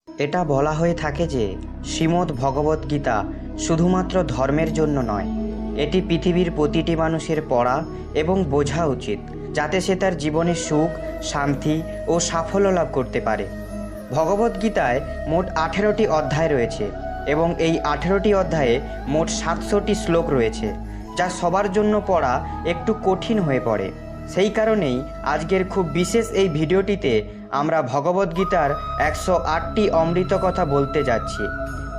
এটা বলা হয়ে থাকে যে শ্রীমদ্ ভগবদ্গীতা শুধুমাত্র ধর্মের জন্য নয়, এটি পৃথিবীর প্রতিটি মানুষের পড়া এবং বোঝা উচিত, যাতে সে তার জীবনে সুখ, শান্তি ও সাফল্য লাভ করতে পারে। ভগবদ্গীতায় মোট 18টি অধ্যায় রয়েছে এবং এই 18টি অধ্যায়ে মোট 700টি শ্লোক রয়েছে, যা সবার জন্য পড়া একটু কঠিন হয়ে পড়ে। সেই কারণেই আজকের খুব বিশেষ এই ভিডিওটিতে আমরা ভগবদ্গীতার 108টি অমৃত কথা বলতে যাচ্ছি,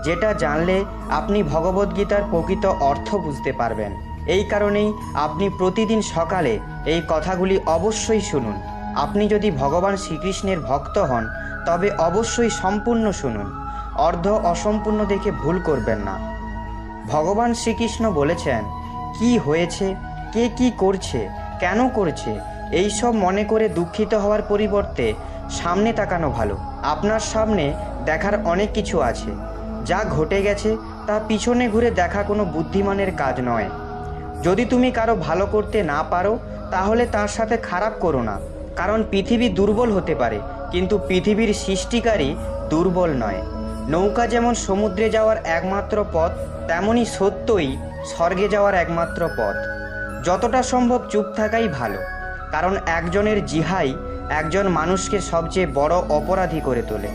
যেটা জানলে আপনি ভগবদ্গীতার প্রকৃত অর্থ বুঝতে পারবেন। এই কারণেই আপনি প্রতিদিন সকালে এই কথাগুলি অবশ্যই শুনুন। আপনি যদি ভগবান শ্রীকৃষ্ণের ভক্ত হন তবে অবশ্যই সম্পূর্ণ শুনুন, অর্ধ অসম্পূর্ণ দেখে ভুল করবেন না। ভগবান শ্রীকৃষ্ণ বলেছেন, কি হয়েছে, কে কি করছে, কেন করছে, এই সব মনে করে দুঃখিত হওয়ার পরিবর্তে সামনে তাকানো ভালো। আপনার সামনে দেখার অনেক কিছু আছে, যা ঘটে গেছে তা পিছনে ঘুরে দেখা কোনো বুদ্ধিমানের কাজ নয়। যদি তুমি কারো ভালো করতে না পারো তাহলে তার সাথে খারাপ করো না, কারণ পৃথিবী দুর্বল হতে পারে কিন্তু পৃথিবীর সৃষ্টিকারী দুর্বল নয়। নৌকা যেমন সমুদ্রে যাওয়ার একমাত্র পথ, তেমনি সত্যই স্বর্গে যাওয়ার একমাত্র পথ। যতটা সম্ভব চুপ থাকাই ভালো, কারণ একজনের জিহাই একজন মানুষকে সবচেয়ে বড় অপরাধী করে তোলে।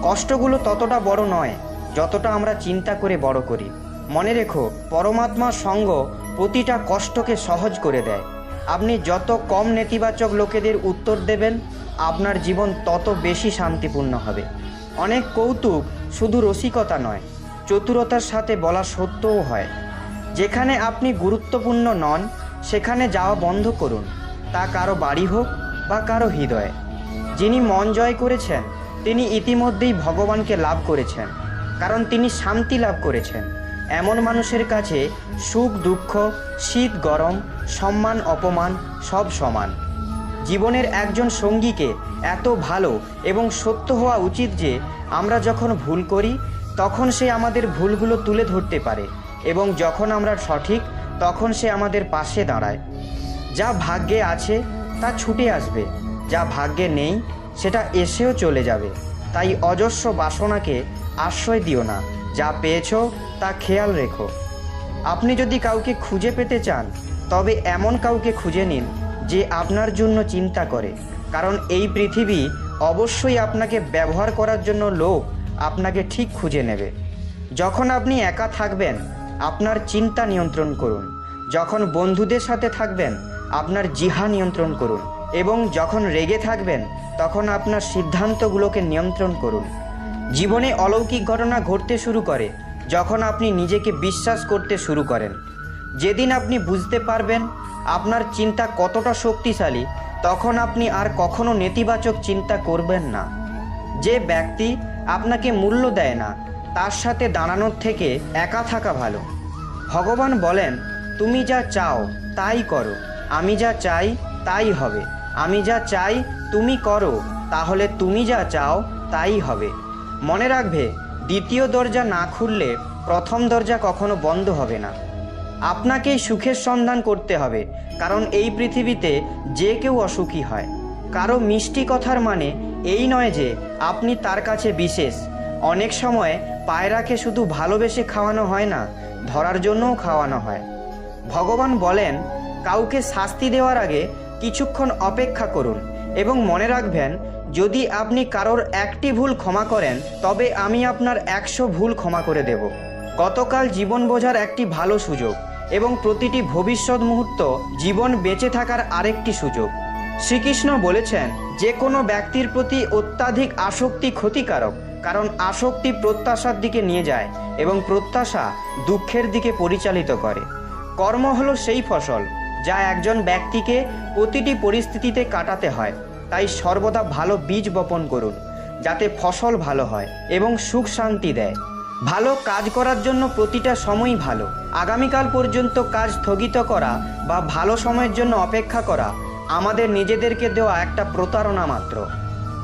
কষ্টগুলো ততটা বড় নয় যতটা আমরা চিন্তা করে বড় করি। মনে রেখো, পরমাত্মার সঙ্গ প্রতিটা কষ্টকে সহজ করে দেয়। আপনি যত কম নেতিবাচক লোকেদের উত্তর দেবেন, আপনার জীবন তত বেশি শান্তিপূর্ণ হবে। অনেক কৌতুক শুধু রসিকতা নয়, চতুরতার সাথে বলা সত্যও হয়। যেখানে আপনি গুরুত্বপূর্ণ নন সেখানে যাওয়া বন্ধ করুন, তা কারো বাড়ি হোক বা কারো হৃদয়। যিনি মন জয় করেছেন তিনি ইতিমধ্যেই ভগবানকে লাভ করেছেন, কারণ তিনি শান্তি লাভ করেছেন। এমন মানুষের কাছে সুখ দুঃখ, শীত গরম, সম্মান অপমান সব সমান। জীবনের একজন সঙ্গীকে এত ভালো এবং সত্য হওয়া উচিত যে আমরা যখন ভুল করি তখন সে আমাদের ভুলগুলো তুলে ধরতে পারে, এবং যখন আমরা সঠিক তখন সে আমাদের পাশে দাঁড়ায়। যা ভাগ্যে আছে তা ছুটে আসবে, যা ভাগ্যে নেই সেটা এসেও চলে যাবে। তাই অজস্র বাসনাকে আশ্রয় দিও না, যা পেয়েছো তা খেয়াল রেখো। আপনি যদি কাউকে খুঁজে পেতে চান তবে এমন কাউকে খুঁজে নিন যে আপনার জন্য চিন্তা করে, কারণ এই পৃথিবী অবশ্যই আপনাকে ব্যবহার করার জন্য লোক আপনাকে ঠিক খুঁজে নেবে। যখন আপনি একা থাকবেন আপনার চিন্তা নিয়ন্ত্রণ করুন, যখন বন্ধুদের সাথে থাকবেন আপনার জিহ্বা নিয়ন্ত্রণ করুন, এবং যখন রেগে থাকবেন তখন আপনার সিদ্ধান্তগুলোকে নিয়ন্ত্রণ করুন। জীবনে অলৌকিক ঘটনা ঘটতে শুরু করে যখন আপনি নিজেকে বিশ্বাস করতে শুরু করেন। যেদিন আপনি বুঝতে পারবেন আপনার চিন্তা কতটা শক্তিশালী, তখন আপনি আর কখনো নেতিবাচক চিন্তা করবেন না। যে ব্যক্তি আপনাকে মূল্য দেয় না তার সাথে দাঁড়ানোর থেকে একা থাকা ভালো। ভগবান বলেন, তুমি যা চাও তাই করো, আমি যা চাই তাই হবে। আমি যা চাই তুমি করো, তাহলে তুমি যা চাও তাই হবে। মনে রাখবে, দ্বিতীয় দরজা না খুললে প্রথম দরজা কখনো বন্ধ হবে না। আপনাকেই সুখের সন্ধান করতে হবে, কারণ এই পৃথিবীতে যে কেউ অসুখী হয়। কারো মিষ্টি কথার মানে এই নয় যে আপনি তার কাছে বিশেষ। অনেক সময় পায়রাকে শুধু ভালোবেসে খাওয়ানো হয় না, ধরার জন্যও খাওয়ানো হয়। ভগবান বলেন, কাউকে শাস্তি দেওয়ার আগে কিছুক্ষণ অপেক্ষা করুন, এবং মনে রাখবেন, যদি আপনি কারোর একটি ভুল ক্ষমা করেন তবে আমি আপনার 100 ভুল ক্ষমা করে দেব। গতকাল জীবন বোঝার একটি ভালো সুযোগ, এবং প্রতিটি ভবিষ্যৎ মুহূর্ত জীবন বেঁচে থাকার আরেকটি সুযোগ। শ্রীকৃষ্ণ বলেছেন, যে কোনো ব্যক্তির প্রতি অত্যাধিক আসক্তি ক্ষতিকারক, কারণ আসক্তি প্রত্যাশার দিকে নিয়ে যায় এবং প্রত্যাশা দুঃখের দিকে পরিচালিত করে। কর্ম হলো সেই ফসল যা একজন ব্যক্তিকে প্রতিটি পরিস্থিতিতে কাটাতে হয়। তাই সর্বদা ভালো বীজ বপন করুন, যাতে ফসল ভালো হয় এবং সুখ শান্তি দেয়। ভালো কাজ করার জন্য প্রতিটা সময়ই ভালো। আগামীকাল পর্যন্ত কাজ স্থগিত করা বা ভালো সময়ের জন্য অপেক্ষা করা আমাদের নিজেদেরকে দেওয়া একটা প্রতারণা মাত্র।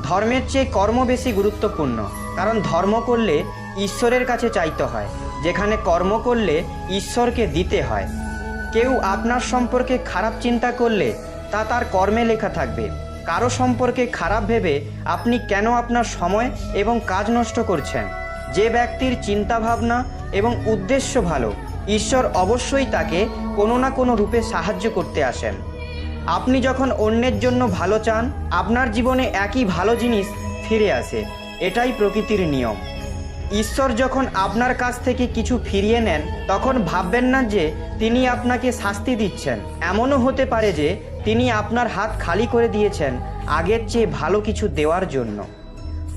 ধর্মের চেয়ে কর্ম বেশি গুরুত্বপূর্ণ, কারণ ধর্ম করলে ঈশ্বরের কাছে চাইতে হয়, যেখানে কর্ম করলে ঈশ্বরকে দিতে হয়। কেউ আপনার সম্পর্কে খারাপ চিন্তা করলে তা তার কর্মে লেখা থাকবে, কারো সম্পর্কে খারাপ ভেবে আপনি কেন আপনার সময় এবং কাজ নষ্ট করছেন? যে ব্যক্তির চিন্তাভাবনা এবং উদ্দেশ্য ভালো, ঈশ্বর অবশ্যই তাকে কোনো না কোনো রূপে সাহায্য করতে আসেন। আপনি যখন অন্যের জন্য ভালো চান, আপনার জীবনে একই ভালো জিনিস ফিরে আসে। এটাই প্রকৃতির নিয়ম। ঈশ্বর যখন আপনার কাছ থেকে কিছু ফিরিয়ে নেন, তখন ভাববেন না যে তিনি আপনাকে শাস্তি দিচ্ছেন। এমনও হতে পারে যে তিনি আপনার হাত খালি করে দিয়েছেন আগের চেয়ে ভালো কিছু দেওয়ার জন্য।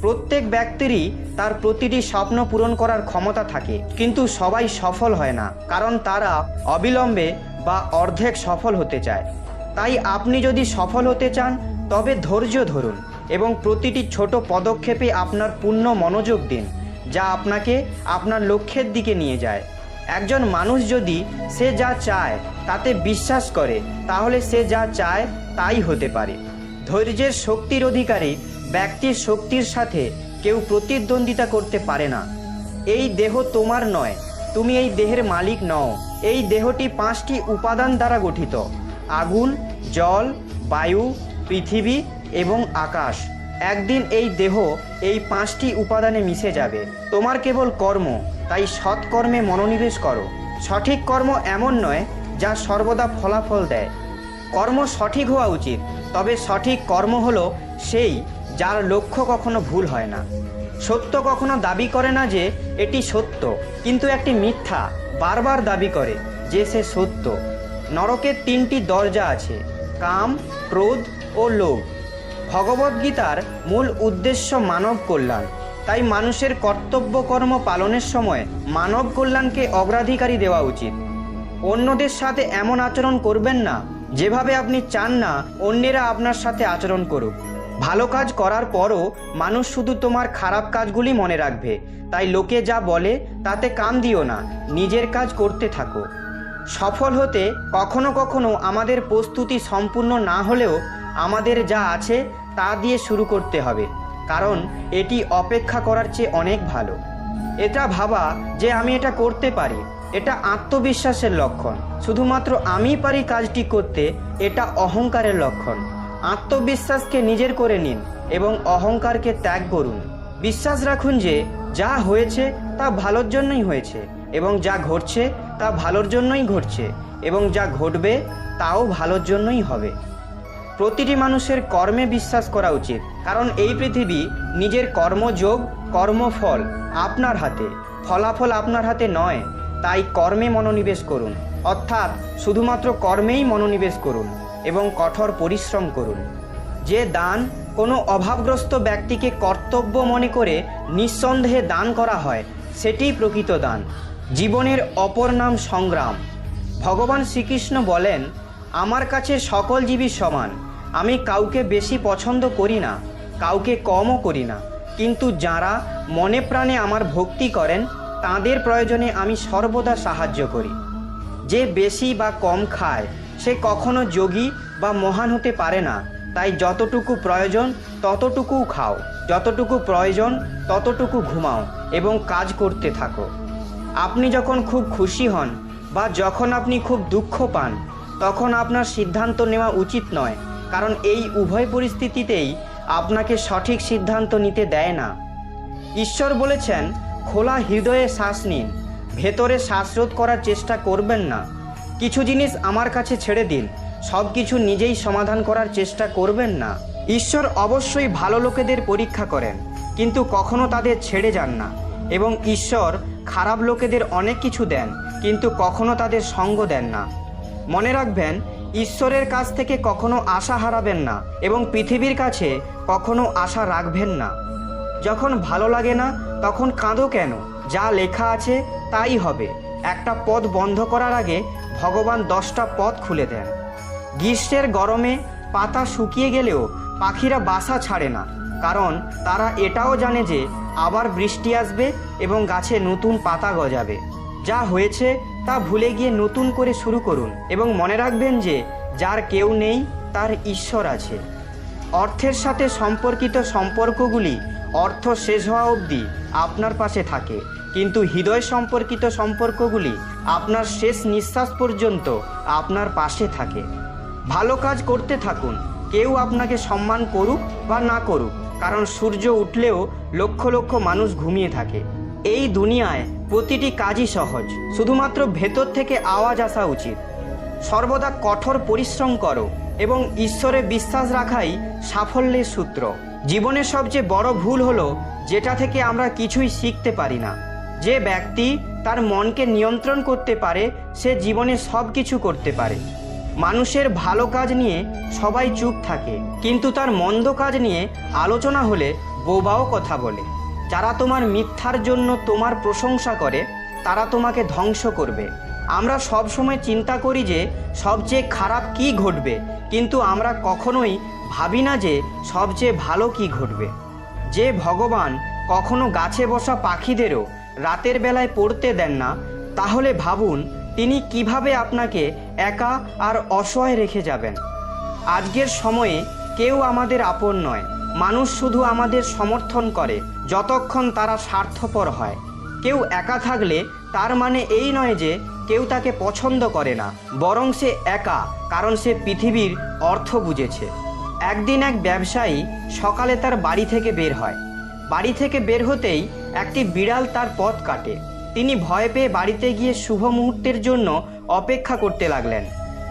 প্রত্যেক ব্যক্তিরই তার প্রতিটি স্বপ্ন পূরণ করার ক্ষমতা থাকে, কিন্তু সবাই সফল হয় না, কারণ তারা অবিলম্বে বা অর্ধেক সফল হতে চায়। তাই আপনি যদি সফল হতে চান, তবে ধৈর্য ধরুন এবং প্রতিটি ছোট পদক্ষেপে আপনার পূর্ণ মনোযোগ দিন, যা আপনাকে আপনার লক্ষ্যের দিকে নিয়ে যায়। একজন মানুষ যদি সে যা চায় তাতে বিশ্বাস করে, তাহলে সে যা চায় তাই হতে পারে। ধৈর্যের শক্তির অধিকারী ব্যক্তির শক্তির সাথে কেউ প্রতিদ্বন্দ্বিতা করতে পারে না। এই দেহ তোমার নয়, তুমি এই দেহের মালিক নও। এই দেহটি 5টি উপাদান দ্বারা গঠিত: আগুন, জল, বায়ু, পৃথিবী এবং আকাশ। একদিন এই দেহ এই 5টি উপাদানে মিশে যাবে। তোমার কেবল কর্ম, তাই সৎকর্মে মনোনিবেশ করো। সঠিক কর্ম এমন নয় যা সর্বদা ফলাফল দেয়। কর্ম সঠিক হওয়া উচিত, তবে সঠিক কর্ম হলো সেই যার লক্ষ্য কখনো ভুল হয় না। সত্য কখনো দাবি করে না যে এটি সত্য, কিন্তু একটি মিথ্যা বারবার দাবি করে যে সে সত্য। নরকের 3টি দরজা আছে: কাম, ক্রোধ ও লোভ। ভগবদ্গীতার মূল উদ্দেশ্য মানব কল্যাণ। তাই মানুষের কর্তব্য কর্ম পালনের সময় মানব কল্যাণকে অগ্রাধিকারী দেওয়া উচিত। অন্যদের সাথে এমন আচরণ করবেন না যেভাবে আপনি চান না অন্যেরা আপনার সাথে আচরণ করুক। ভালো কাজ করার পরও মানুষ শুধু তোমার খারাপ কাজগুলি মনে রাখবে। তাই লোকে যা বলে তাতে কান দিও না, নিজের কাজ করতে থাকো। সফল হতে কখনো কখনো আমাদের প্রস্তুতি সম্পূর্ণ না হলেও আমাদের যা আছে তা দিয়ে শুরু করতে হবে, কারণ এটি অপেক্ষা করার চেয়ে অনেক ভালো। এটা ভাবা যে আমি এটা করতে পারি, এটা আত্মবিশ্বাসের লক্ষণ। শুধুমাত্র আমি পারি কাজটি করতে, এটা অহংকারের লক্ষণ। আত্মবিশ্বাসকে নিজের করে নিন এবং অহংকারকে ত্যাগ করুন। বিশ্বাস রাখুন যে যা হয়েছে তা ভালোর জন্যই হয়েছে, এবং যা ঘটছে তা ভালোর জন্যই ঘটছে, এবং যা ঘটবে তাও ভালোর জন্যই হবে। প্রতিটি মানুষের কর্মে বিশ্বাস করা উচিত, কারণ এই পৃথিবী নিজের কর্মযোগ, কর্মফল আপনার হাতে। ফলাফল আপনার হাতে নয়। তাই কর্মে মনোনিবেশ করুন, অর্থাৎ শুধুমাত্র কর্মেই মনোনিবেশ করুন এবং কঠোর পরিশ্রম করুন। যে দান কোনো অভাবগ্রস্ত ব্যক্তিকে কর্তব্য মনে করে নিঃসন্দেহে দান করা হয়, সেটিই প্রকৃত দান। জীবনের অপর নাম সংগ্রাম। ভগবান শ্রীকৃষ্ণ বলেন, আমার কাছে সকল জীবই সমান। আমি কাউকে বেশি পছন্দ করি না, কাউকে কমও করি না, কিন্তু যারা মনে প্রাণে আমার ভক্তি করেন তাদের প্রয়োজনে আমি সর্বদা সাহায্য করি। যে বেশি বা কম খায় সে কখনো যোগী বা মহান হতে পারে না। তাই যতটুকু প্রয়োজন ততটুকু খাও, যতটুকু প্রয়োজন ততটুকু ঘুমাও এবং কাজ করতে থাকো। আপনি যখন খুব খুশি হন বা যখন আপনি খুব দুঃখ পান, তখন আপনার সিদ্ধান্ত নেওয়া উচিত নয়, কারণ এই উভয় পরিস্থিতিতেই আপনাকে সঠিক সিদ্ধান্ত নিতে দেয় না। ঈশ্বর বলেছেন, খোলা হৃদয়ে শ্বাস নিন, ভেতরে শ্বাসরোধ করার চেষ্টা করবেন না। কিছু জিনিস আমার কাছে ছেড়ে দিন, সব কিছু নিজেই সমাধান করার চেষ্টা করবেন না। ঈশ্বর অবশ্যই ভালো লোকেদের পরীক্ষা করেন, কিন্তু কখনো তাদের ছেড়ে যান না। এবং ঈশ্বর খারাপ লোকেদের অনেক কিছু দেন, কিন্তু কখনো তাদের সঙ্গ দেন না। মনে রাখবেন, ঈশ্বরের কাছ থেকে কখনো আশা হারাবেন না এবং পৃথিবীর কাছে কখনো আশা রাখবেন না। যখন ভালো লাগে না তখন কাঁদো কেন? যা লেখা আছে তাই হবে। একটা পথ বন্ধ করার আগে ভগবান 10টা পথ খুলে দেন। গ্রীষ্মের গরমে পাতা শুকিয়ে গেলেও পাখিরা বাসা ছাড়ে না, কারণ তারা এটাও জানে যে আবার বৃষ্টি আসবে এবং গাছে নতুন পাতা গজাবে। যা হয়েছে তা ভুলে গিয়ে নতুন করে শুরু করুন এবং মনে রাখবেন যে যার কেউ নেই তার ঈশ্বর আছে। অর্থের সাথে সম্পর্কিত সম্পর্কগুলি অর্থ শেষ হওয়া অবধি আপনার পাশে থাকে, কিন্তু হৃদয় সম্পর্কিত সম্পর্কগুলি আপনার শেষ নিঃশ্বাস পর্যন্ত আপনার পাশে থাকে। ভালো কাজ করতে থাকুন, কেউ আপনাকে সম্মান করুক বা না করুক, কারণ সূর্য উঠলেও লক্ষ লক্ষ মানুষ ঘুমিয়ে থাকে। এই দুনিয়ায় প্রতিটি কাজই সহজ, শুধুমাত্র ভেতর থেকে আওয়াজ আসা উচিত। সর্বদা কঠোর পরিশ্রম করো এবং ঈশ্বরে বিশ্বাস রাখাই সাফল্যের সূত্র। জীবনের সবচেয়ে বড় ভুল হলো যেটা থেকে আমরা কিছুই শিখতে পারি না। যে ব্যক্তি তার মনকে নিয়ন্ত্রণ করতে পারে সে জীবনে সব কিছু করতে পারে। মানুষের ভালো কাজ নিয়ে সবাই চুপ থাকে, কিন্তু তার মন্দ কাজ নিয়ে আলোচনা হলে বোবাও কথা বলে। যারা তোমার মিথ্যার জন্য তোমার প্রশংসা করে তারা তোমাকে ধ্বংস করবে। আমরা সব সময় চিন্তা করি যে সবচেয়ে খারাপ কী ঘটবে, কিন্তু আমরা কখনোই ভাবি না যে সবচেয়ে ভালো কী ঘটবে। যে ভগবান কখনো গাছে বসা পাখিদেরও রাতের বেলায় পড়তে দেন না, তাহলে ভাবুন তিনি কিভাবে আপনাকে একা আর অসহায় রেখে যাবেন। আজকের সময়ে কেউ আমাদের আপন নয়। মানুষ শুধু আমাদের সমর্থন করে যতক্ষণ তারা স্বার্থপর হয়। কেউ একা থাকলে তার মানে এই নয় যে কেউ তাকে পছন্দ করে না, বরং সে একা কারণ সে পৃথিবীর অর্থ বুঝেছে। একদিন এক ব্যবসায়ী সকালে তার বাড়ি থেকে বের হয়। বাড়ি থেকে বের হতেই একটি বিড়াল তার পথ কাটে। তিনি ভয় পেয়ে বাড়িতে গিয়ে শুভ মুহূর্তের জন্য অপেক্ষা করতে লাগলেন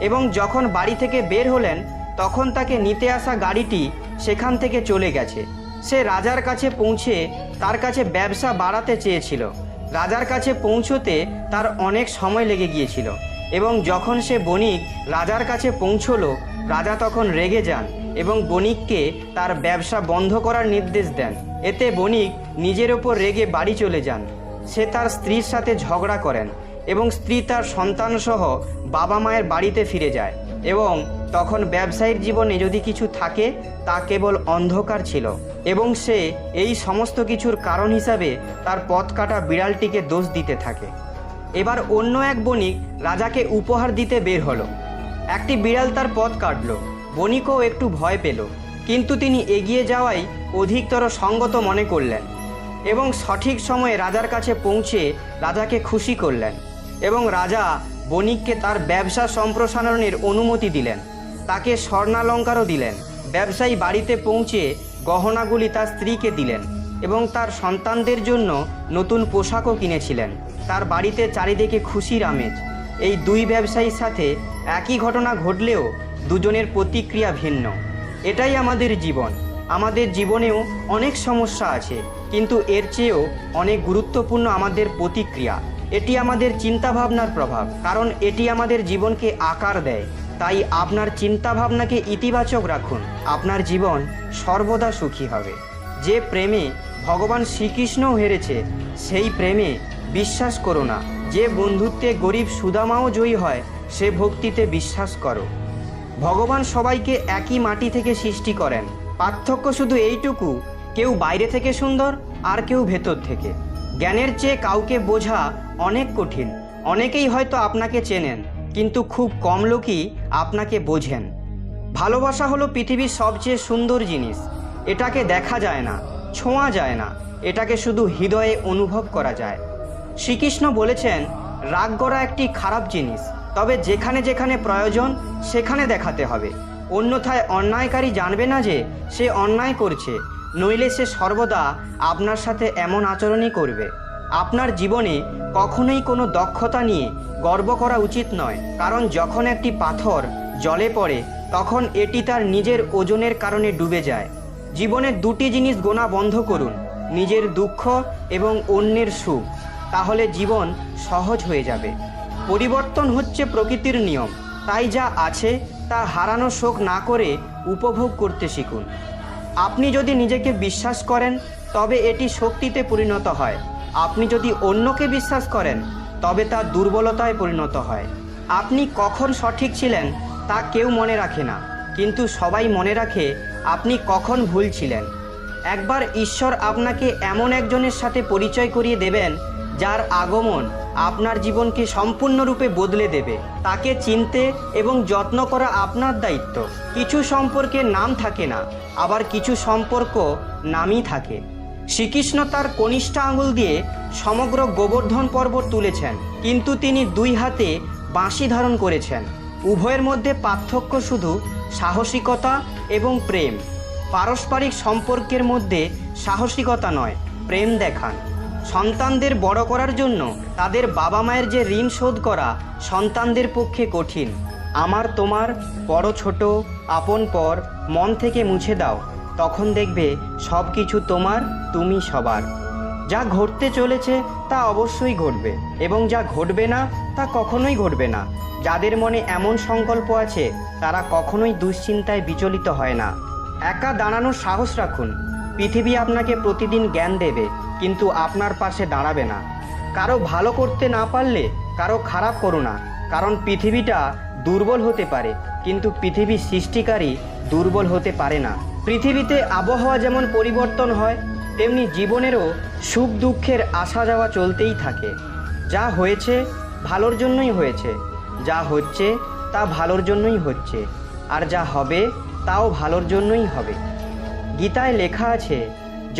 এবং যখন বাড়ি থেকে বের হলেন তখন তাকে নিতে আসা গাড়িটি সেখান থেকে চলে গেছে। সে রাজার কাছে পৌঁছে তার কাছে ব্যবসা বাড়াতে চেয়েছিল। রাজার কাছে পৌঁছতে তার অনেক সময় লেগে গিয়েছিল এবং যখন সে বণিক রাজার কাছে পৌঁছলো, রাজা তখন রেগে যান এবং বণিককে তার ব্যবসা বন্ধ করার নির্দেশ দেন। এতে বণিক নিজের ওপর রেগে বাড়ি চলে যান। সে তার স্ত্রীর সাথে ঝগড়া করেন এবং স্ত্রী তার সন্তানসহ বাবা মায়ের বাড়িতে ফিরে যায় এবং তখন ব্যবসায়ীর জীবনে যদি কিছু থাকে তা কেবল অন্ধকার ছিল এবং সে এই সমস্ত কিছুর কারণ হিসাবে তার পথ কাটা বিড়ালটিকে দোষ দিতে থাকে। এবার অন্য এক বণিক রাজাকে উপহার দিতে বের হলো। একটি বিড়াল তার পথ কাটলো। বণিকও একটু ভয় পেল, কিন্তু তিনি এগিয়ে যাওয়াই অধিকতর সঙ্গত মনে করলেন এবং সঠিক সময়ে রাজার কাছে পৌঁছে রাজাকে খুশি করলেন এবং রাজা বণিককে তার ব্যবসা সম্প্রসারণের অনুমতি দিলেন, তাকে স্বর্ণালঙ্কারও দিলেন। ব্যবসায়ী বাড়িতে পৌঁছে গহনাগুলি তার স্ত্রীকে দিলেন এবং তার সন্তানদের জন্য নতুন পোশাকও কিনেছিলেন। তার বাড়িতে চারিদিকে খুশির আমেজ। এই দুই ব্যবসায়ীর সাথে একই ঘটনা ঘটলেও দুজনের প্রতিক্রিয়া ভিন্ন। এটাই আমাদের জীবন। আমাদের জীবনেও অনেক সমস্যা আছে, কিন্তু এর চেয়েও অনেক গুরুত্বপূর্ণ আমাদের প্রতিক্রিয়া। এটি আমাদের চিন্তাভাবনার প্রভাব, কারণ এটি আমাদের জীবনকে আকার দেয়। তাই আপনার চিন্তাভাবনাকে ইতিবাচক রাখুন, আপনার জীবন সর্বদা সুখী হবে। যে প্রেমে ভগবান শ্রীকৃষ্ণও হেরেছে সেই প্রেমে বিশ্বাস করো না। যে বন্ধুত্বে গরিব সুদামাও জয়ী হয় সে ভক্তিতে বিশ্বাস করো। ভগবান সবাইকে একই মাটি থেকে সৃষ্টি করেন, পার্থক্য শুধু এইটুকু, কেউ বাইরে থেকে সুন্দর আর কেউ ভেতর থেকে। জ্ঞানের চেয়ে কাউকে বোঝা অনেক কঠিন। অনেকেই হয়তো আপনাকে চেনেন, কিন্তু খুব কম লোকই আপনাকে বোঝেন। ভালোবাসা হলো পৃথিবীর সবচেয়ে সুন্দর জিনিস। এটাকে দেখা যায় না, ছোঁয়া যায় না, এটাকে শুধু হৃদয়ে অনুভব করা যায়। শ্রীকৃষ্ণ বলেছেন, রাগ করা একটি খারাপ জিনিস, তবে যেখানে যেখানে প্রয়োজন সেখানে দেখাতে হবে। অন্যথায় অন্যায়কারী জানবে না যে সে অন্যায় করছে, নইলে সে সর্বদা আপনার সাথে এমন আচরণই করবে। আপনার জীবনে কখনোই কোনো দক্ষতা নিয়ে গর্ব করা উচিত নয়, কারণ যখন একটি পাথর জলে পড়ে তখন এটি তার নিজের ওজনের কারণে ডুবে যায়। জীবনে দুটি জিনিস গোনা বন্ধ করুন, নিজের দুঃখ এবং অন্যের সুখ, তাহলে জীবন সহজ হয়ে যাবে। পরিবর্তন হচ্ছে প্রকৃতির নিয়ম, তাই যা আছে তা হারানো শোক না করে উপভোগ করতে শিখুন। আপনি যদি নিজেকে বিশ্বাস করেন তবে এটি শক্তিতে পরিণত হয়। আপনি যদি অন্যকে বিশ্বাস করেন তবে তা দুর্বলতায় পরিণত হয়। আপনি কখন সঠিক ছিলেন তা কেউ মনে রাখে না, কিন্তু সবাই মনে রাখে আপনি কখন ভুল ছিলেন। একবার ঈশ্বর আপনাকে এমন একজনের সাথে পরিচয় করিয়ে দেবেন যার আগমন আপনার জীবনকে সম্পূর্ণরূপে বদলে দেবে। তাকে চিনতে এবং যত্ন করা আপনার দায়িত্ব। কিছু সম্পর্কের নাম থাকে না, আবার কিছু সম্পর্ক নামই থাকে। শ্রীকৃষ্ণ তার কনিষ্ঠ আঙুল দিয়ে সমগ্র গোবর্ধন পর্বত তুলেছেন, কিন্তু তিনি দুই হাতে বাঁশি ধারণ করেছেন। উভয়ের মধ্যে পার্থক্য শুধু সাহসিকতা এবং প্রেম। পারস্পরিক সম্পর্কের মধ্যে সাহসিকতা নয়, প্রেম দেখান। সন্তানদের বড় করার জন্য তাদের বাবা মায়ের যে ঋণ শোধ করা সন্তানদের পক্ষে কঠিন। আমার তোমার, বড় ছোট, আপন পর মন থেকে মুছে দাও, তখন দেখবে সব কিছু তোমার, তুমি সবার। যা ঘটতে চলেছে তা অবশ্যই ঘটবে, এবং যা ঘটবে না তা কখনোই ঘটবে না। যাদের মনে এমন সংকল্প আছে তারা কখনোই দুশ্চিন্তায় বিচলিত হয় না। একা দাঁড়ানোর সাহস রাখুন। পৃথিবী আপনাকে প্রতিদিন জ্ঞান দেবে, কিন্তু আপনার পাশে দাঁড়াবে না। কারো ভালো করতে না পারলে কারো খারাপ করো না, কারণ পৃথিবীটা দুর্বল হতে পারে, কিন্তু পৃথিবীর সৃষ্টিকারী দুর্বল হতে পারে না। পৃথিবীতে আবহাওয়া যেমন পরিবর্তন হয়, তেমনি জীবনেরও সুখ দুঃখের আসা যাওয়া চলতেই থাকে। যা হয়েছে ভালোর জন্যই হয়েছে, যা হচ্ছে তা ভালোর জন্যই হচ্ছে, আর যা হবে তাও ভালোর জন্যই হবে। গীতায় লেখা আছে,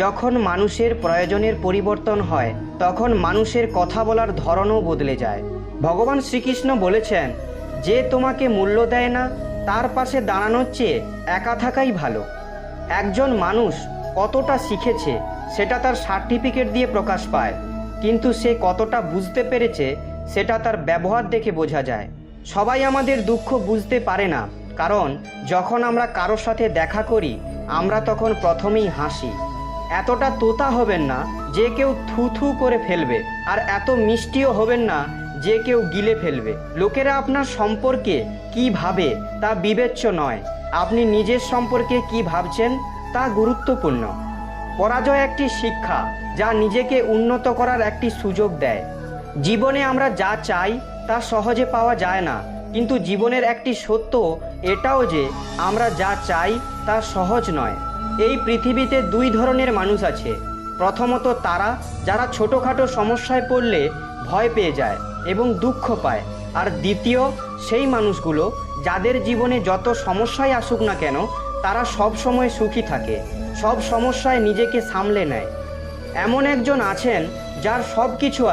যখন মানুষের প্রয়োজনের পরিবর্তন হয় তখন মানুষের কথা বলার ধরনও বদলে যায়। ভগবান শ্রীকৃষ্ণ বলেছেন, যে তোমাকে মূল্য দেয় না তার পাশে দাঁড়ানোর চেয়ে একা থাকাই ভালো। একজন মানুষ কতটা শিখেছে সেটা তার সার্টিফিকেট দিয়ে প্রকাশ পায়, কিন্তু সে কতটা বুঝতে পেরেছে সেটা তার ব্যবহার দেখে বোঝা যায়। সবাই আমাদের দুঃখ বুঝতে পারে না, কারণ যখন আমরা কারোর সাথে দেখা করি আমরা তখন প্রথমেই হাসি। এতটা তোতা হবেন না যে কেউ থু থু করে ফেলবে, আর এত মিষ্টিও হবেন না যে কেউ গিলে ফেলবে। লোকেরা আপনার সম্পর্কে কি ভাবে তা বিবেচ্য নয়, আপনি নিজের সম্পর্কে কি ভাবছেন তা গুরুত্বপূর্ণ। পরাজয় একটি শিক্ষা, যা নিজেকে উন্নত করার একটি সুযোগ দেয়। জীবনে আমরা যা চাই তা সহজে পাওয়া যায় না, কিন্তু জীবনের একটি সত্য এটাও যে আমরা যা চাই তা সহজ নয়। এই পৃথিবীতে দুই ধরনের মানুষ আছে। প্রথমত তারা যারা ছোটোখাটো সমস্যায় পড়লে ভয় পেয়ে যায় এবং দুঃখ পায়, আর দ্বিতীয় সেই মানুষগুলো যাদের জীবনে যত সমস্যাই আসুক না কেন তারা সব সময় সুখী থাকে, সব সমস্যায় নিজেকে সামলে নেয়। এমন একজন আছেন যার সব কিছু আছে